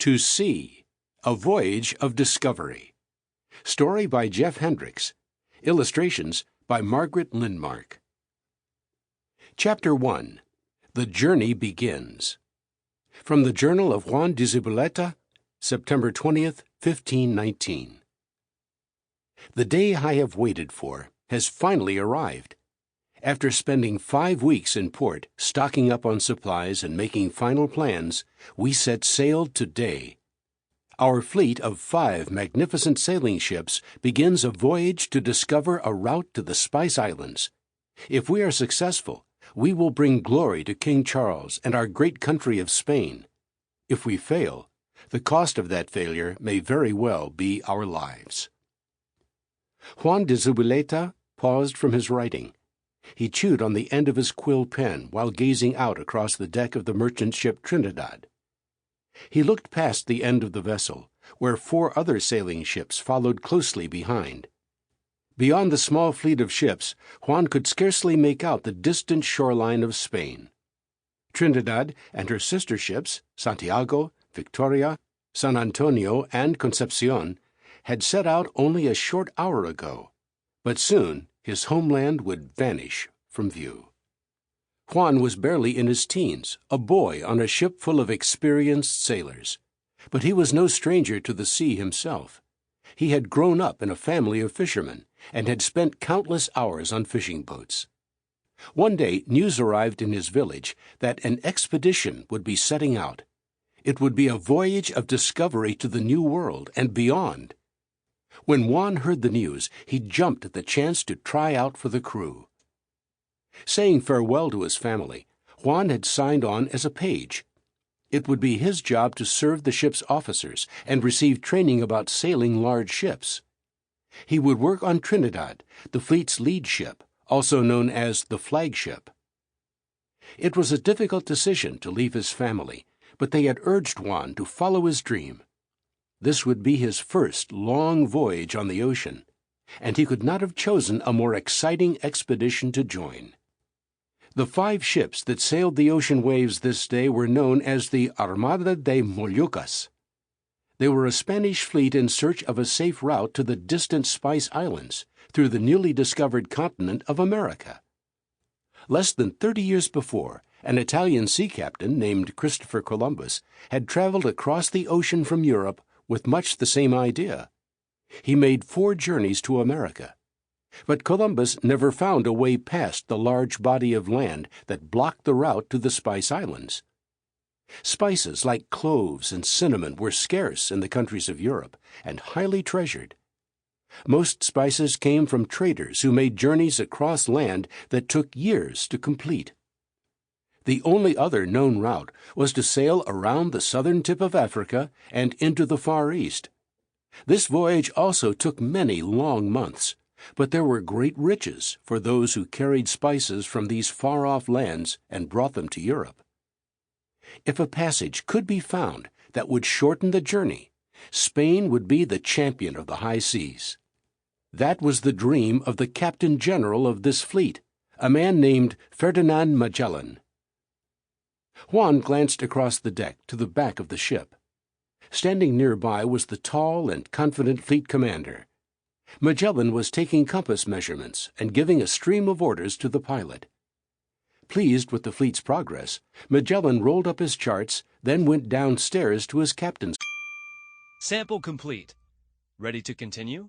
To Sea, A Voyage of Discovery. Story by Jeff Hendricks. Illustrations by Margaret Lindmark. Chapter 1. The Journey Begins. From the Journal of Juan de Zubileta, September 20th, 1519. The day I have waited for has finally arrived. After spending 5 weeks in port, stocking up on supplies and making final plans, we set sail today. Our fleet of 5 magnificent sailing ships begins a voyage to discover a route to the Spice Islands. If we are successful, we will bring glory to King Charles and our great country of Spain. If we fail, the cost of that failure may very well be our lives. Juan de Zubileta paused from his writing. He chewed on the end of his quill pen while gazing out across the deck of the merchant ship Trinidad. He looked past the end of the vessel, where 4 other sailing ships followed closely behind. Beyond the small fleet of ships, Juan could scarcely make out the distant shoreline of Spain. Trinidad and her sister ships, Santiago, Victoria, San Antonio, and Concepcion, had set out only a short hour ago, but soon his homeland would vanish from view. Juan was barely in his teens, a boy on a ship full of experienced sailors. But he was no stranger to the sea himself. He had grown up in a family of fishermen and had spent countless hours on fishing boats. One day news arrived in his village that an expedition would be setting out. It would be a voyage of discovery to the New World and beyond. When Juan heard the news, he jumped at the chance to try out for the crew. Saying farewell to his family, Juan had signed on as a page. It would be his job to serve the ship's officers and receive training about sailing large ships. He would work on Trinidad, the fleet's lead ship, also known as the flagship. It was a difficult decision to leave his family, but they had urged Juan to follow his dream. This would be his first long voyage on the ocean, and he could not have chosen a more exciting expedition to join. The 5 ships that sailed the ocean waves this day were known as the Armada de Moluccas. They were a Spanish fleet in search of a safe route to the distant Spice Islands through the newly discovered continent of America. Less than 30 years before, an Italian sea captain named Christopher Columbus had traveled across the ocean from Europe with much the same idea. He made 4 journeys to America. But Columbus never found a way past the large body of land that blocked the route to the Spice Islands. Spices like cloves and cinnamon were scarce in the countries of Europe and highly treasured. Most spices came from traders who made journeys across land that took years to complete. The only other known route was to sail around the southern tip of Africa and into the Far East. This voyage also took many long months, but there were great riches for those who carried spices from these far-off lands and brought them to Europe. If a passage could be found that would shorten the journey, Spain would be the champion of the high seas. That was the dream of the captain general of this fleet, a man named Ferdinand Magellan. Juan glanced across the deck to the back of the ship. Standing nearby was the tall and confident fleet commander. Magellan was taking compass measurements and giving a stream of orders to the pilot. Pleased with the fleet's progress, Magellan rolled up his charts, then went downstairs to his captain's. Sample complete. Ready to continue?